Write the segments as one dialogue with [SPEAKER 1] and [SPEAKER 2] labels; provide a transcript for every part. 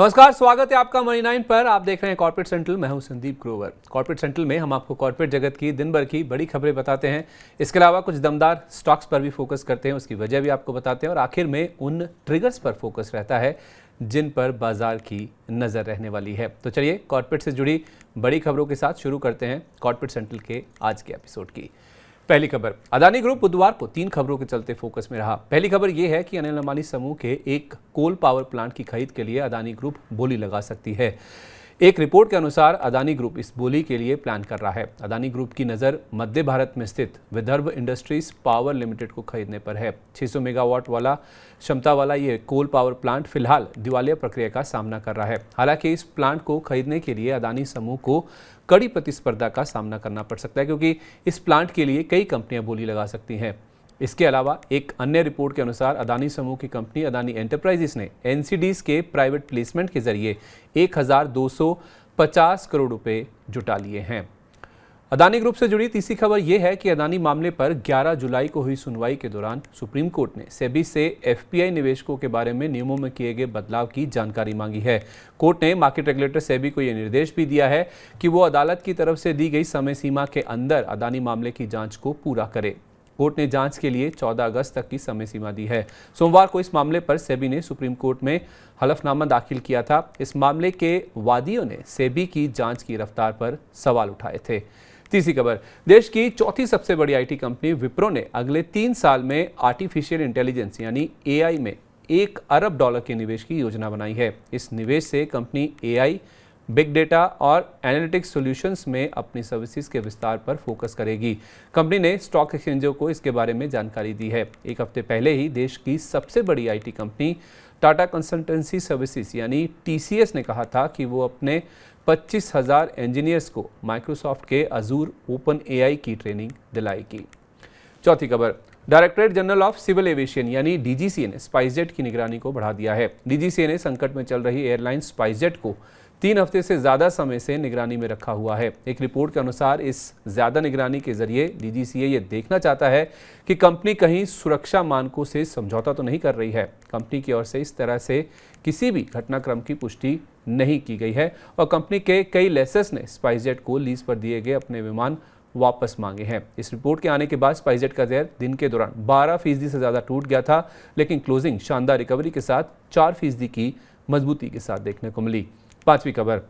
[SPEAKER 1] नमस्कार, स्वागत है आपका मनी 9 पर। आप देख रहे हैं कॉर्पोरेट सेंट्रल। मैं हूं संदीप ग्रोवर। कॉर्पोरेट सेंट्रल में हम आपको कॉर्पोरेट जगत की दिन भर की बड़ी खबरें बताते हैं। इसके अलावा कुछ दमदार स्टॉक्स पर भी फोकस करते हैं, उसकी वजह भी आपको बताते हैं और आखिर में उन ट्रिगर्स पर फोकस रहता है जिन पर बाजार की नजर रहने वाली है। तो चलिए कॉर्पोरेट से जुड़ी बड़ी खबरों के साथ शुरू करते हैं कॉर्पोरेट सेंट्रल के आज के एपिसोड की। पहली खबर, अदानी ग्रुप बुधवार को 3 खबरों के चलते फोकस में रहा। पहली खबर यह है कि अनिल अंबानी समूह के एक कोल पावर प्लांट की खरीद के लिए अदानी ग्रुप बोली लगा सकती है। एक रिपोर्ट के अनुसार अदानी ग्रुप इस बोली के लिए प्लान कर रहा है। अदानी ग्रुप की नज़र मध्य भारत में स्थित विदर्भ इंडस्ट्रीज पावर लिमिटेड को खरीदने पर है। 600 मेगावाट वाला क्षमता वाला ये कोल पावर प्लांट फिलहाल दिवालिया प्रक्रिया का सामना कर रहा है। हालांकि इस प्लांट को खरीदने के लिए अदानी समूह को कड़ी प्रतिस्पर्धा का सामना करना पड़ सकता है, क्योंकि इस प्लांट के लिए कई कंपनियां बोली लगा सकती हैं। इसके अलावा एक अन्य रिपोर्ट के अनुसार अदानी समूह की कंपनी अदानी एंटरप्राइजेस ने एनसीडीज के प्राइवेट प्लेसमेंट के जरिए 1250 करोड़ रुपए जुटा लिए हैं। अदानी ग्रुप से जुड़ी तीसरी खबर यह है कि अदानी मामले पर 11 जुलाई को हुई सुनवाई के दौरान सुप्रीम कोर्ट ने सेबी से एफपीआई निवेशकों के बारे में नियमों में किए गए बदलाव की जानकारी मांगी है। कोर्ट ने मार्केट रेगुलेटर सेबी को यह निर्देश भी दिया है कि वो अदालत की तरफ से दी गई समय सीमा के अंदर अदानी मामले की जांच को पूरा करे। कोर्ट ने जांच के लिए 14 अगस्त तक की समय सीमा दी है। सोमवार को इस मामले पर सेबी ने सुप्रीम कोर्ट में हलफनामा दाखिल किया था। इस मामले के वादियों ने सेबी की जांच की रफ्तार पर सवाल उठाए थे। तीसरी खबर, देश की चौथी सबसे बड़ी आईटी कंपनी विप्रो ने अगले 3 साल में आर्टिफिशियल इंटेलिजेंस यानी एआई में $1 अरब के निवेश की योजना बनाई है। इस निवेश से कंपनी एआई, बिग डेटा और एनालिटिक्स सॉल्यूशंस में अपनी सर्विसेज के विस्तार पर फोकस करेगी। कंपनी ने स्टॉक एक्सचेंजों को इसके बारे में जानकारी दी है। एक हफ्ते पहले ही देश की सबसे बड़ी IT company Tata consultancy services यानी टीसीएस ने कहा था कि वो अपने 25,000 इंजीनियर्स को माइक्रोसॉफ्ट के अजूर ओपन एआई की ट्रेनिंग दिलाएगी। चौथी खबर, directorate general of civil aviation यानी डीजीसीए ने स्पाइसजेट की निगरानी को बढ़ा दिया है। डीजीसीए ने संकट में चल रही एयरलाइन स्पाइसजेट को 3 हफ्ते से ज्यादा समय से निगरानी में रखा हुआ है। एक रिपोर्ट के अनुसार इस ज्यादा निगरानी के जरिए डीजीसीए ये देखना चाहता है कि कंपनी कहीं सुरक्षा मानकों से समझौता तो नहीं कर रही है। कंपनी की ओर से इस तरह से किसी भी घटनाक्रम की पुष्टि नहीं की गई है और कंपनी के कई लेसर्स ने स्पाइसजेट को लीज पर दिए गए अपने विमान वापस मांगे हैं। इस रिपोर्ट के आने के बाद स्पाइसजेट का शेयर दिन के दौरान 12% से ज्यादा टूट गया था, लेकिन क्लोजिंग शानदार रिकवरी के साथ 4% की मजबूती के साथ देखने को मिली। पांचवी खबर,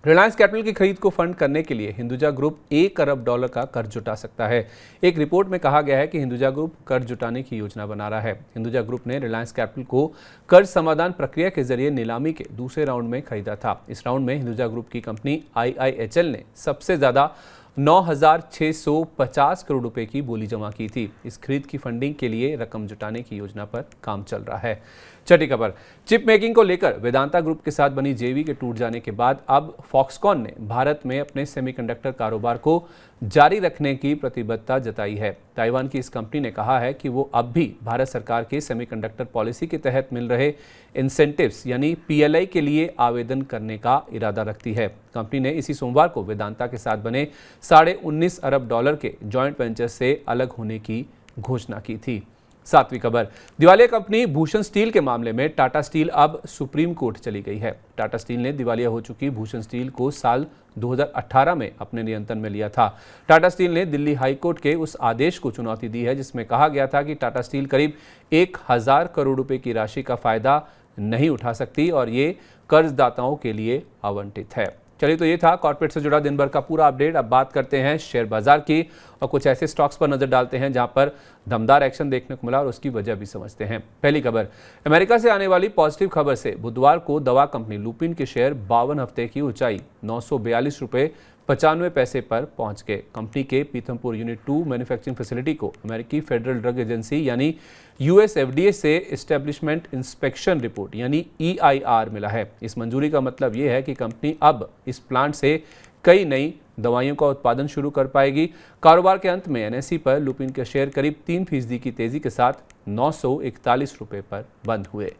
[SPEAKER 1] रिलायंस कैपिटल की खरीद को फंड करने के लिए हिंदुजा ग्रुप $1 अरब का कर्ज जुटा सकता है। एक रिपोर्ट में कहा गया है कि हिंदुजा ग्रुप कर्ज जुटाने की योजना बना रहा है। हिंदुजा ग्रुप ने रिलायंस कैपिटल को कर्ज समाधान प्रक्रिया के जरिए नीलामी के दूसरे राउंड में खरीदा था। इस राउंड में हिंदुजा ग्रुप की कंपनी IIHL ने सबसे ज्यादा 9,650 करोड़ रुपए की बोली जमा की थी। इस खरीद की फंडिंग के लिए रकम जुटाने की योजना पर काम चल रहा है। छठी खबर, चिप मेकिंग को लेकर वेदांता ग्रुप के साथ बनी जेवी के टूट जाने के बाद अब फॉक्सकॉन ने भारत में अपने सेमीकंडक्टर कारोबार को जारी रखने की प्रतिबद्धता जताई है। ताइवान की इस कंपनी ने कहा है कि वो अब भी भारत सरकार के सेमीकंडक्टर पॉलिसी के तहत मिल रहे इंसेंटिव्स यानी PLI के लिए आवेदन करने का इरादा रखती है। कंपनी ने इसी सोमवार को वेदांता के साथ बने $19.5 अरब के जॉइंट वेंचर से अलग होने की घोषणा की थी। सातवीं खबर, दिवालिया कंपनी भूषण स्टील के मामले में टाटा स्टील अब सुप्रीम कोर्ट चली गई है। टाटा स्टील ने दिवालिया हो चुकी भूषण स्टील को साल 2018 में अपने नियंत्रण में लिया था। टाटा स्टील ने दिल्ली हाई कोर्ट के उस आदेश को चुनौती दी है जिसमें कहा गया था कि टाटा स्टील करीब 1,000 करोड़ रुपए की राशि का फायदा नहीं उठा सकती और ये कर्जदाताओं के लिए आवंटित है। चलिए, तो ये था कॉर्पोरेट से जुड़ा दिन भर का पूरा अपडेट। अब बात करते हैं शेयर बाजार की और कुछ ऐसे स्टॉक्स पर नजर डालते हैं जहां पर दमदार एक्शन देखने को मिला और उसकी वजह भी समझते हैं। पहली खबर, अमेरिका से आने वाली पॉजिटिव खबर से बुधवार को दवा कंपनी लुपिन के शेयर 52 हफ्ते की ऊंचाई $942.95 पर पहुंच गए। कंपनी के पीथमपुर यूनिट 2 मैन्युफैक्चरिंग फैसिलिटी को अमेरिकी फेडरल ड्रग एजेंसी यानी US FDA से एस्टेब्लिशमेंट इंस्पेक्शन रिपोर्ट यानी EIR मिला है। इस मंजूरी का मतलब ये है कि कंपनी अब इस प्लांट से कई नई दवाइयों का उत्पादन शुरू कर पाएगी। कारोबार के अंत में NSE पर लुपिन के शेयर करीब 3% की तेजी के साथ ₹941 पर बंद हुए।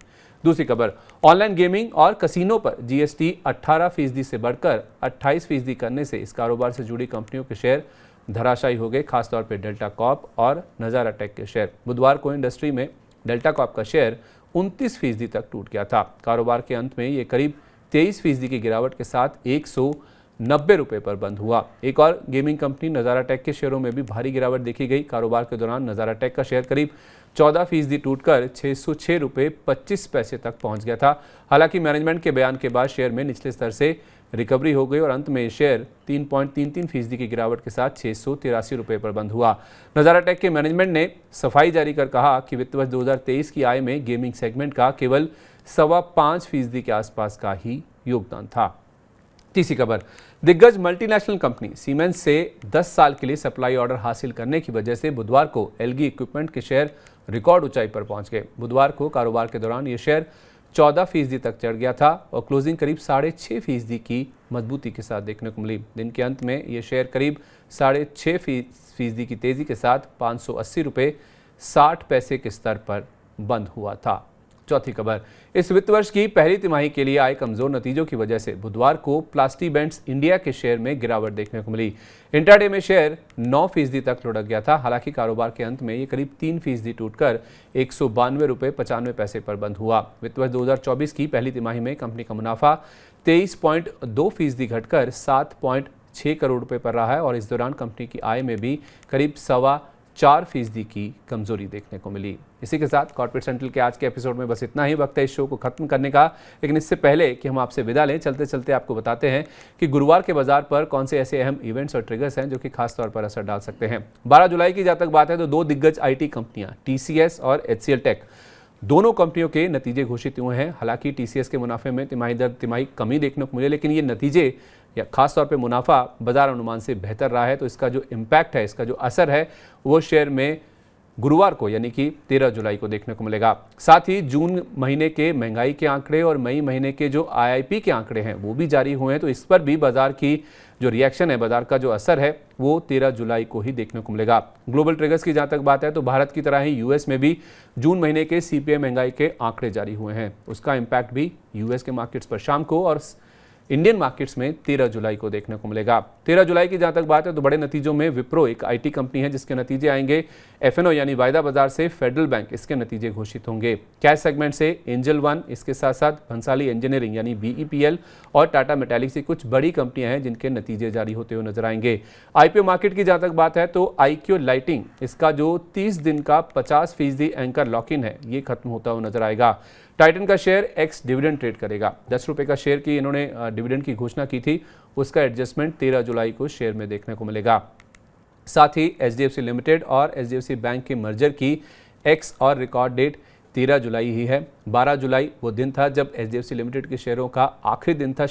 [SPEAKER 1] दूसरी खबर, ऑनलाइन गेमिंग और कसिनो पर GST 18% से बढ़कर 28% करने से इस कारोबार से जुड़ी कंपनियों के शेयर धराशायी हो गए, खासतौर पर डेल्टा कॉर्प और नजारा टेक के शेयर। बुधवार को इंडस्ट्री में डेल्टा कॉर्प का शेयर 29% तक टूट गया था। कारोबार के अंत में ये करीब 23% की गिरावट के साथ 190 रुपये पर बंद हुआ। एक और गेमिंग कंपनी नज़ारा टेक के शेयरों में भी भारी गिरावट देखी गई। कारोबार के दौरान नज़ारा टेक का शेयर करीब 14% टूटकर 606 रुपये 25 पैसे तक पहुंच गया था। हालांकि मैनेजमेंट के बयान के बाद शेयर में निचले स्तर से रिकवरी हो गई और अंत में शेयर 3.33% की गिरावट के साथ 683 रुपये पर बंद हुआ। नज़ारा टेक के मैनेजमेंट ने सफाई जारी कर कहा कि वित्त वर्ष 2023 की आय में गेमिंग सेगमेंट का केवल 5.25% के आसपास का ही योगदान था। तीसरी खबर, दिग्गज मल्टीनेशनल कंपनी सीमेंस से 10 साल के लिए सप्लाई ऑर्डर हासिल करने की वजह से बुधवार को एलगी इक्विपमेंट के शेयर रिकॉर्ड ऊंचाई पर पहुंच गए। बुधवार को कारोबार के दौरान ये शेयर 14% तक चढ़ गया था और क्लोजिंग करीब 6.5% की मजबूती के साथ देखने को मिली। दिन के अंत में ये शेयर करीब 6.5% की तेजी के साथ 580 रुपये 60 पैसे के स्तर पर बंद हुआ था। चौथी खबर, इस वित्त वर्ष की पहली तिमाही के लिए आए कमजोर नतीजों की वजह से बुधवार को प्लास्टिबेंट्स इंडिया के शेयर में गिरावट देखने को मिली। इंट्राडे में शेयर 9% तक लुढ़क गया था। हालांकि कारोबार के अंत में ये करीब 3% टूटकर 192 रुपये 95 पैसे पर बंद हुआ। वित्त वर्ष 2024 की पहली तिमाही में कंपनी का मुनाफा 23.2% घटकर 7.6 करोड़ रुपये पर रहा है और इस दौरान कंपनी की आय में भी करीब 4% की कमजोरी देखने को मिली। इसी के साथ कॉर्पोरेट सेंट्रल के आज के एपिसोड में बस इतना ही। वक्त है इस शो को खत्म करने का, लेकिन इससे पहले कि हम आपसे विदा लें, चलते चलते आपको बताते हैं कि गुरुवार के बाजार पर कौन से ऐसे अहम इवेंट्स और ट्रिगर्स हैं जो कि खास तौर पर असर डाल सकते हैं। 12 जुलाई की जहाँ तक बात है तो 2 दिग्गज IT कंपनियां TCS और HCL टेक दोनों कंपनियों के नतीजे घोषित हुए हैं। हालांकि TCS के मुनाफे में तिमाही दर तिमाही कमी देखने को मिले, लेकिन ये नतीजे या खास तौर पे मुनाफा बाजार अनुमान से बेहतर रहा है, तो इसका जो इम्पैक्ट है, इसका जो असर है, वो शेयर में गुरुवार को यानी कि 13 जुलाई को देखने को मिलेगा। साथ ही जून महीने के महंगाई के आंकड़े और मई महीने के जो IIP के आंकड़े हैं वो भी जारी हुए हैं, तो इस पर भी बाजार की जो रिएक्शन है, बाजार का जो असर है, वो 13 जुलाई को ही देखने को मिलेगा। ग्लोबल ट्रिगर्स की जहाँ तक बात है तो भारत की तरह ही US में भी जून महीने के CPI महंगाई के आंकड़े जारी हुए हैं। उसका इम्पैक्ट भी US के मार्केट्स पर शाम को और इंडियन मार्केट्स में 13 जुलाई को देखने को मिलेगा। 13 जुलाई की जहाँ तक बात है तो बड़े नतीजों में विप्रो एक IT कंपनी है जिसके नतीजे आएंगे। FNO यानी वायदा बाजार से फेडरल बैंक, इसके नतीजे घोषित होंगे। कैश सेगमेंट से एंजल वन, इसके साथ साथ भंसाली इंजीनियरिंग यानी BEPL और टाटा मेटालिक्स की कुछ बड़ी कंपनियां हैं जिनके नतीजे जारी होते हुए नजर आएंगे। IPO मार्केट की जहाँ तक बात है तो IQ लाइटिंग, इसका जो 30 दिन का 50% एंकर लॉक इन है, ये खत्म होता हुआ नजर आएगा। टाइटन का शेयर एक्स डिविडेंड ट्रेड करेगा। 10 रुपये का शेयर की इन्होंने डिविडेंड की घोषणा की थी, उसका एडजस्टमेंट 13 जुलाई को शेयर में देखने को मिलेगा। साथ ही HDFC लिमिटेड और HDFC बैंक के मर्जर की एक्स और रिकॉर्ड डेट 13 जुलाई ही है। 12 जुलाई वो दिन था जब HDFC लिमिटेड के शेयरों का आखिरी दिन था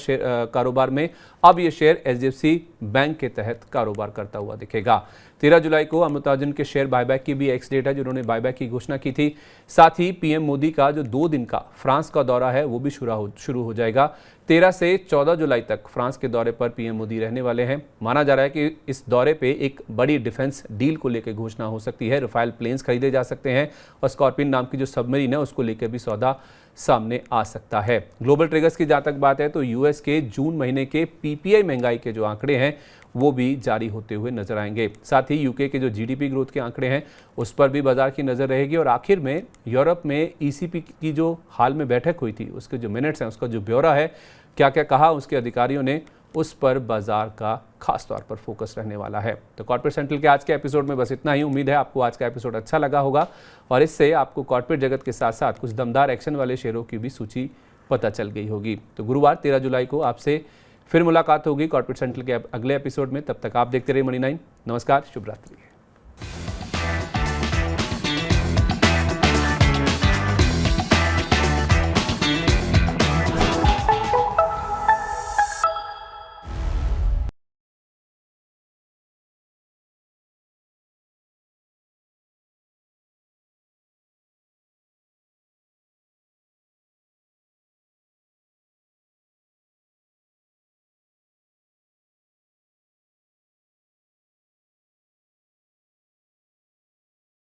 [SPEAKER 1] कारोबार में। अब ये शेयर HDFC बैंक के तहत कारोबार करता हुआ दिखेगा। 13 जुलाई को अमिताभ के शेयर बायबैक की भी एक्स डेट है, जिन्होंने बायबैक की घोषणा की थी। साथ ही PM मोदी का जो 2 दिन का फ्रांस का दौरा है वो भी शुरू हो जाएगा। 13 से 14 जुलाई तक फ्रांस के दौरे पर PM मोदी रहने वाले हैं। माना जा रहा है कि इस दौरे पे एक बड़ी डिफेंस डील को लेकर घोषणा हो सकती है। राफेल प्लेन्स खरीदे जा सकते हैं और स्कॉर्पियन नाम की जो सबमरीन है उसको लेकर भी सौदा सामने आ सकता है। ग्लोबल ट्रिगर्स की जहाँ तक बात है तो US के जून महीने के PPI महंगाई के जो आंकड़े हैं वो भी जारी होते हुए नजर आएंगे। साथ ही UK के जो GDP ग्रोथ के आंकड़े हैं उस पर भी बाजार की नज़र रहेगी। और आखिर में यूरोप में ECB की जो हाल में बैठक हुई थी उसके जो मिनट्स हैं, उसका जो ब्यौरा है, क्या क्या कहा उसके अधिकारियों ने, उस पर बाजार का खास तौर पर फोकस रहने वाला है। तो कॉर्पोरेट सेंट्रल के आज के एपिसोड में बस इतना ही। उम्मीद है आपको आज का एपिसोड अच्छा लगा होगा और इससे आपको कॉर्पोरेट जगत के साथ साथ कुछ दमदार एक्शन वाले शेयरों की भी सूची पता चल गई होगी। तो गुरुवार 13 जुलाई को आपसे फिर मुलाकात होगी कॉर्पोरेट सेंट्रल के अगले एपिसोड में। तब तक आप देखते रहिए मनी 9। नमस्कार, शुभ रात्रि।